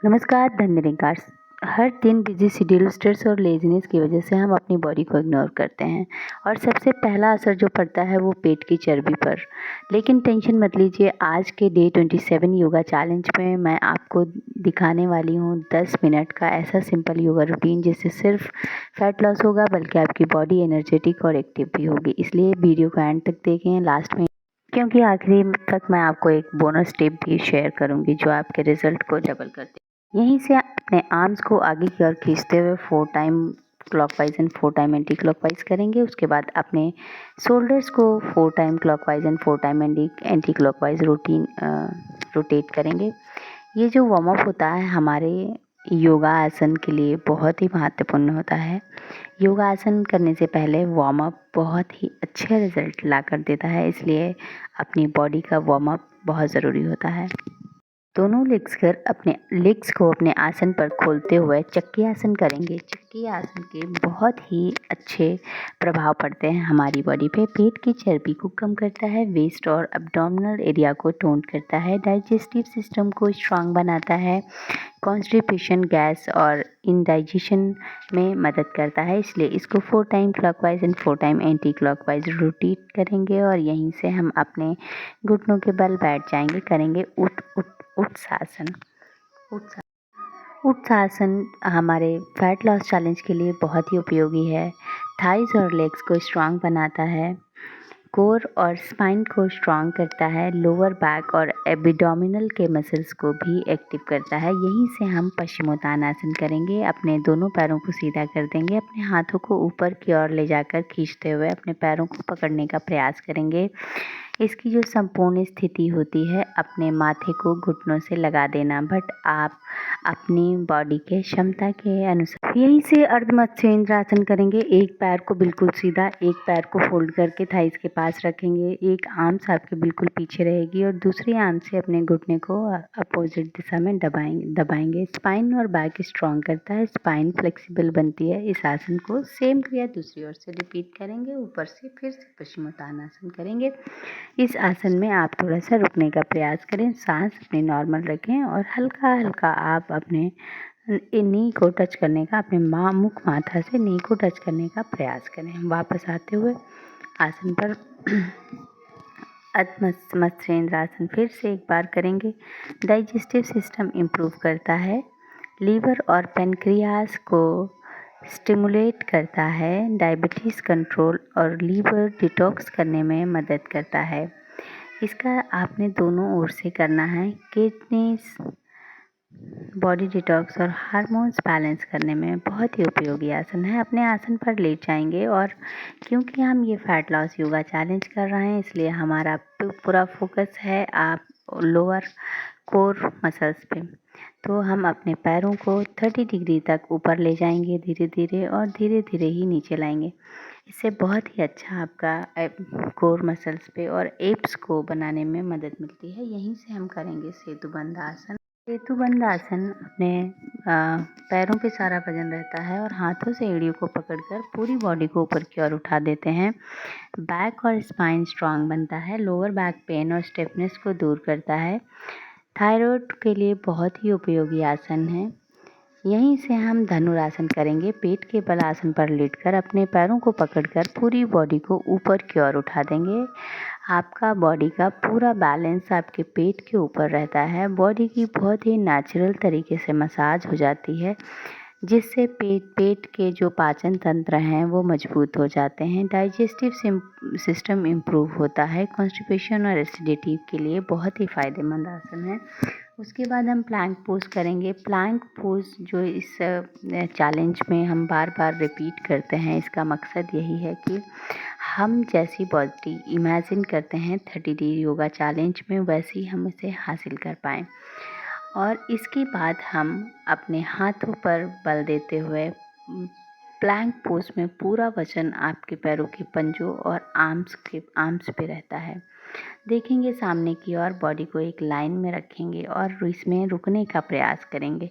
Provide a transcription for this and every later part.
नमस्कार धन्यवाद। हर दिन बिजी शेड्यूल, स्ट्रेस और लेज़ीनेस की वजह से हम अपनी बॉडी को इग्नोर करते हैं और सबसे पहला असर जो पड़ता है वो पेट की चर्बी पर। लेकिन टेंशन मत लीजिए, आज के डे 27 योगा चैलेंज में मैं आपको दिखाने वाली हूँ 10 मिनट का ऐसा सिंपल योगा रूटीन जिससे सिर्फ फैट लॉस होगा बल्कि आपकी बॉडी एनर्जेटिक और एक्टिव भी होगी। इसलिए वीडियो को एंड तक देखें लास्ट में, क्योंकि आखिरी तक मैं आपको एक बोनस टिप भी शेयर करूँगी जो आपके रिजल्ट को डबल कर देगी। यहीं से अपने आर्म्स को आगे की ओर खींचते हुए 4 time clockwise and 4 time anti clockwise करेंगे। उसके बाद अपने शोल्डर्स को 4 time clockwise and 4 time anti clockwise rotate करेंगे। ये जो वार्म अप होता है हमारे योगा आसन के लिए बहुत ही महत्वपूर्ण होता है। योगासन करने से पहले वार्म अप बहुत ही अच्छे रिजल्ट ला कर देता है, इसलिए अपनी बॉडी का वार्म अप बहुत ज़रूरी होता है। दोनों लेग्स को अपने आसन पर खोलते हुए चक्की आसन करेंगे। चक्की आसन के बहुत ही अच्छे प्रभाव पड़ते हैं हमारी बॉडी पे। पेट की चर्बी को कम करता है, वेस्ट और एब्डोमिनल एरिया को टोन करता है, डाइजेस्टिव सिस्टम को स्ट्रांग बनाता है, कॉन्स्टिपेशन, गैस और इंडाइजेशन में मदद करता है। इसलिए इसको 4 time clockwise and 4 time anti clockwise rotate करेंगे और यहीं से हम अपने घुटनों के बल बैठ जाएंगे। करेंगे उत्सासन। उत्सासन हमारे फैट लॉस चैलेंज के लिए बहुत ही उपयोगी है। थाइज और लेग्स को स्ट्रांग बनाता है, कोर और स्पाइन को स्ट्रांग करता है, लोअर बैक और एब्डोमिनल के मसल्स को भी एक्टिव करता है। यहीं से हम पश्चिमोत्तानासन करेंगे। अपने दोनों पैरों को सीधा कर देंगे, अपने हाथों को ऊपर की ओर ले जाकर खींचते हुए अपने पैरों को पकड़ने का प्रयास करेंगे। इसकी जो संपूर्ण स्थिति होती है, अपने माथे को घुटनों से लगा देना, बट आप अपनी बॉडी के क्षमता के अनुसार। यहीं से अर्धमत्स्येंद्रासन करेंगे। एक पैर को बिल्कुल सीधा, एक पैर को फोल्ड करके थाइस के पास रखेंगे। एक आर्म्स आपके बिल्कुल पीछे रहेगी और दूसरी आर्म से अपने घुटने को अपोजिट दिशा में दबाएंगे। स्पाइन और बैक स्ट्रॉन्ग करता है, स्पाइन फ्लेक्सिबल बनती है। इस आसन को सेम क्रिया दूसरी ओर से रिपीट करेंगे। ऊपर से फिर से पश्चिमोत्तानासन करेंगे। इस आसन में आप थोड़ा सा रुकने का प्रयास करें, सांस अपनी नॉर्मल रखें और हल्का हल्का आप अपने नी को टच करने का, अपने मुख माथा से नी को टच करने का प्रयास करें। वापस आते हुए आसन पर मत्स्येंद्रासन फिर से एक बार करेंगे। डाइजेस्टिव सिस्टम इम्प्रूव करता है, लीवर और पेनक्रियास को स्टिमुलेट करता है, डायबिटीज़ कंट्रोल और लीवर डिटॉक्स करने में मदद करता है। इसका आपने दोनों ओर से करना है। किडनीज, बॉडी डिटॉक्स और हार्मोन्स बैलेंस करने में बहुत ही उपयोगी आसन है। अपने आसन पर लेट जाएंगे और क्योंकि हम ये फैट लॉस योगा चैलेंज कर रहे हैं, इसलिए हमारा पूरा फोकस है आप लोअर कोर मसल्स पे। तो हम अपने पैरों को 30 डिग्री तक ऊपर ले जाएंगे धीरे धीरे और धीरे धीरे ही नीचे लाएंगे। इससे बहुत ही अच्छा आपका कोर मसल्स पे और एप्स को बनाने में मदद मिलती है। यहीं से हम करेंगे सेतुबंध आसन। सेतुबंध आसन अपने पैरों पे सारा वजन रहता है और हाथों से एड़ियों को पकड़कर पूरी बॉडी को ऊपर की ओर उठा देते हैं। बैक और स्पाइन स्ट्रांग बनता है, लोअर बैक पेन और स्टिफनेस को दूर करता है, थायराइड के लिए बहुत ही उपयोगी आसन है। यहीं से हम धनुरासन करेंगे। पेट के बल आसन पर लेटकर अपने पैरों को पकड़कर पूरी बॉडी को ऊपर की ओर उठा देंगे। आपका बॉडी का पूरा बैलेंस आपके पेट के ऊपर रहता है। बॉडी की बहुत ही नेचुरल तरीके से मसाज हो जाती है, जिससे पेट के जो पाचन तंत्र हैं वो मजबूत हो जाते हैं। डाइजेस्टिव सिस्टम इम्प्रूव होता है। कॉन्स्टिपेशन और एसिडिटी के लिए बहुत ही फ़ायदेमंद आसन है। उसके बाद हम प्लैंक पोज करेंगे। प्लैंक पोज जो इस चैलेंज में हम बार बार रिपीट करते हैं, इसका मकसद यही है कि हम जैसी बॉडी इमेजिन करते हैं 30 डे योगा चैलेंज में, वैसी हम इसे हासिल कर पाएँ। और इसके बाद हम अपने हाथों पर बल देते हुए प्लैंक पोज में पूरा वजन आपके पैरों के पंजों और आर्म्स पे रहता है। देखेंगे सामने की ओर, बॉडी को एक लाइन में रखेंगे और इसमें रुकने का प्रयास करेंगे।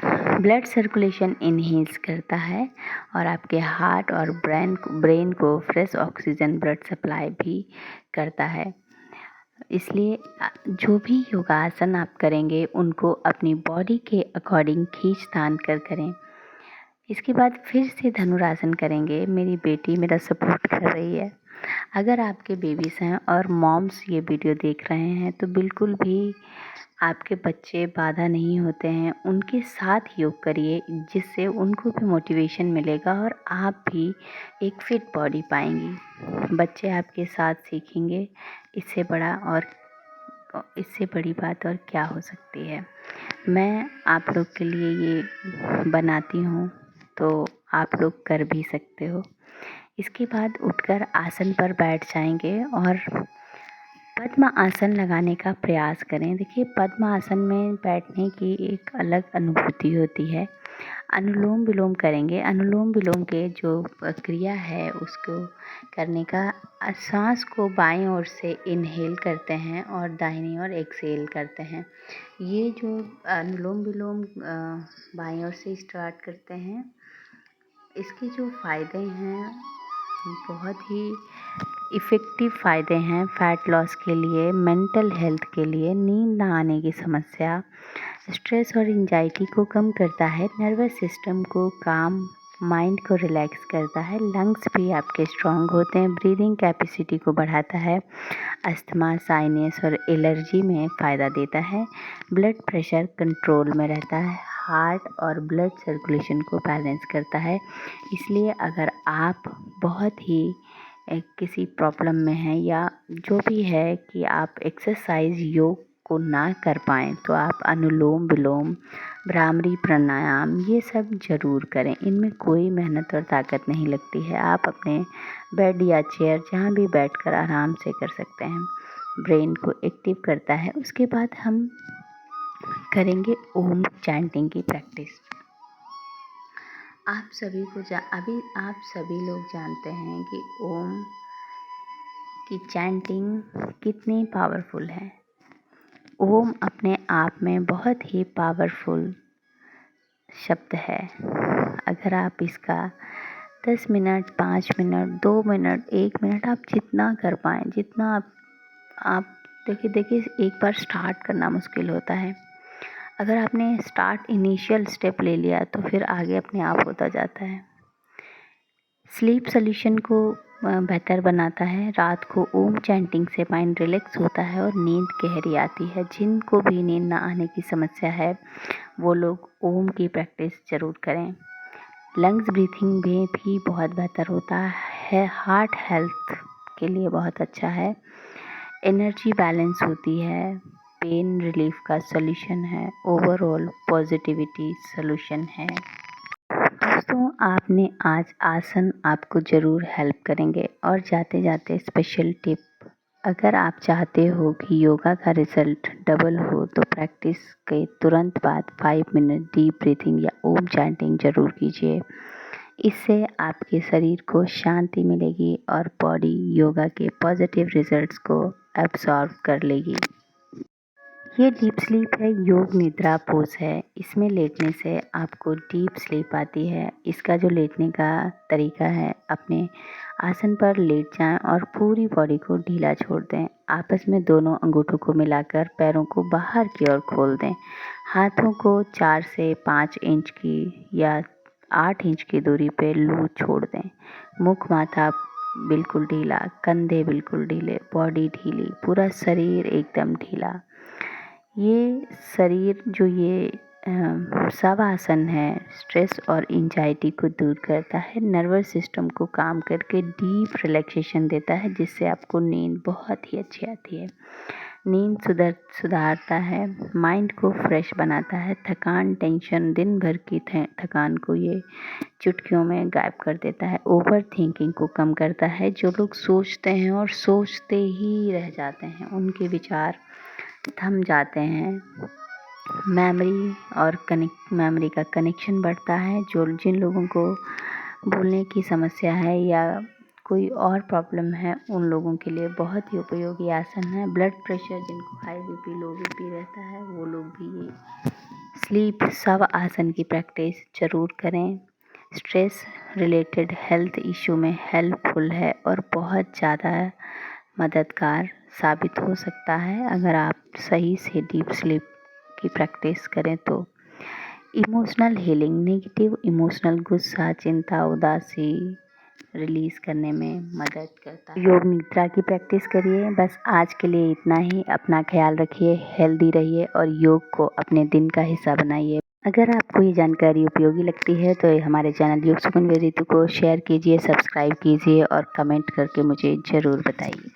ब्लड सर्कुलेशन इनहेंस करता है और आपके हार्ट और ब्रेन को फ्रेश ऑक्सीजन ब्लड सप्लाई भी करता है। इसलिए जो भी योगासन आप करेंगे उनको अपनी बॉडी के अकॉर्डिंग खींच तान कर करें। इसके बाद फिर से धनुरासन करेंगे। मेरी बेटी मेरा सपोर्ट कर रही है। अगर आपके बेबीज़ हैं और मॉम्स ये वीडियो देख रहे हैं तो बिल्कुल भी आपके बच्चे बाधा नहीं होते हैं, उनके साथ योग करिए, जिससे उनको भी मोटिवेशन मिलेगा और आप भी एक फिट बॉडी पाएंगी। बच्चे आपके साथ सीखेंगे, इससे बड़ी बात और क्या हो सकती है। मैं आप लोग के लिए ये बनाती हूँ तो आप लोग कर भी सकते हो। इसके बाद उठकर आसन पर बैठ जाएंगे और पद्म आसन लगाने का प्रयास करें। देखिए, पद्म आसन में बैठने की एक अलग अनुभूति होती है। अनुलोम विलोम करेंगे। अनुलोम विलोम के जो क्रिया है उसको करने का, सांस को बाएं ओर से इनहेल करते हैं और दाहिनी ओर एक्सहेल करते हैं। ये जो अनुलोम विलोम बाएं ओर से स्टार्ट करते हैं, इसके जो फ़ायदे हैं बहुत ही इफ़ेक्टिव फ़ायदे हैं। फ़ैट लॉस के लिए, मेंटल हेल्थ के लिए, नींद ना आने की समस्या, स्ट्रेस और एंजाइटी को कम करता है, नर्वस सिस्टम को काम, माइंड को रिलैक्स करता है, लंग्स भी आपके स्ट्रॉन्ग होते हैं, ब्रीदिंग कैपेसिटी को बढ़ाता है, अस्थमा, साइनस और एलर्जी में फ़ायदा देता है, ब्लड प्रेशर कंट्रोल में रहता है, हार्ट और ब्लड सर्कुलेशन को बैलेंस करता है। इसलिए अगर आप बहुत ही किसी प्रॉब्लम में हैं या जो भी है कि आप एक्सरसाइज योग को ना कर पाएँ तो आप अनुलोम विलोम, भ्रामरी प्राणायाम ये सब ज़रूर करें। इनमें कोई मेहनत और ताकत नहीं लगती है। आप अपने बेड या चेयर जहाँ भी बैठकर आराम से कर सकते हैं। ब्रेन को एक्टिव करता है। उसके बाद हम करेंगे ओम चैंटिंग की प्रैक्टिस। आप सभी लोग जानते हैं कि ओम की चैंटिंग कितनी पावरफुल है। ओम अपने आप में बहुत ही पावरफुल शब्द है। अगर आप इसका 10 मिनट, 5 मिनट, 2 मिनट, 1 मिनट आप जितना कर पाएँ, जितना आप देखिए एक बार स्टार्ट करना मुश्किल होता है। अगर आपने इनिशियल स्टेप ले लिया तो फिर आगे अपने आप होता जाता है। स्लीप सोल्यूशन को बेहतर बनाता है। रात को ओम चैंटिंग से माइंड रिलैक्स होता है और नींद गहरी आती है। जिनको भी नींद ना आने की समस्या है वो लोग ओम की प्रैक्टिस ज़रूर करें। लंग्स ब्रीथिंग में भी बहुत बेहतर होता है। हार्ट हेल्थ के लिए बहुत अच्छा है। एनर्जी बैलेंस होती है। पेन रिलीफ का सॉल्यूशन है। ओवरऑल पॉजिटिविटी सॉल्यूशन है। दोस्तों, आपने आज आसन आपको ज़रूर हेल्प करेंगे। और जाते जाते स्पेशल टिप, अगर आप चाहते हो कि योगा का रिज़ल्ट डबल हो तो प्रैक्टिस के तुरंत बाद 5 मिनट डीप ब्रीथिंग या ओम चैंटिंग ज़रूर कीजिए। इससे आपके शरीर को शांति मिलेगी और बॉडी योगा के पॉजिटिव रिजल्ट्स को एब्जॉर्ब कर लेगी। ये डीप स्लीप है, योग निद्रा पोज है। इसमें लेटने से आपको डीप स्लीप आती है। इसका जो लेटने का तरीका है, अपने आसन पर लेट जाएं और पूरी बॉडी को ढीला छोड़ दें। आपस में दोनों अंगूठों को मिलाकर पैरों को बाहर की ओर खोल दें। हाथों को 4 से 5 इंच की या 8 इंच की दूरी पे लूज छोड़ दें। मुख माथा बिल्कुल ढीला, कंधे बिल्कुल ढीले, बॉडी ढीली, पूरा शरीर एकदम ढीला। ये शरीर जो ये शवासन है, स्ट्रेस और एंजाइटी को दूर करता है, नर्वस सिस्टम को काम करके डीप रिलैक्सेशन देता है, जिससे आपको नींद बहुत ही अच्छी आती है। नींद सुधारता है, माइंड को फ्रेश बनाता है, थकान, टेंशन, दिन भर की थकान को ये चुटकियों में गायब कर देता है। ओवर थिंकिंग को कम करता है। जो लोग सोचते हैं और सोचते ही रह जाते हैं, उनके विचार थम जाते हैं। मेमोरी का कनेक्शन बढ़ता है। जिन लोगों को भूलने की समस्या है या कोई और प्रॉब्लम है, उन लोगों के लिए बहुत ही उपयोगी आसन है। ब्लड प्रेशर, जिनको हाई बीपी, लो बीपी रहता है, वो लोग भी ये स्लीप शव आसन की प्रैक्टिस ज़रूर करें। स्ट्रेस रिलेटेड हेल्थ इशू में हेल्पफुल है और बहुत ज़्यादा मददगार साबित हो सकता है अगर आप सही से डीप स्लीप की प्रैक्टिस करें तो। इमोशनल हीलिंग, नेगेटिव इमोशनल गुस्सा, चिंता, उदासी रिलीज़ करने में मदद करता है। योग निद्रा की प्रैक्टिस करिए। बस आज के लिए इतना ही। अपना ख्याल रखिए, हेल्दी रहिए और योग को अपने दिन का हिस्सा बनाइए। अगर आपको ये जानकारी उपयोगी लगती है तो हमारे चैनल योग सुकून विद रितु को शेयर कीजिए, सब्सक्राइब कीजिए और कमेंट करके मुझे ज़रूर बताइए।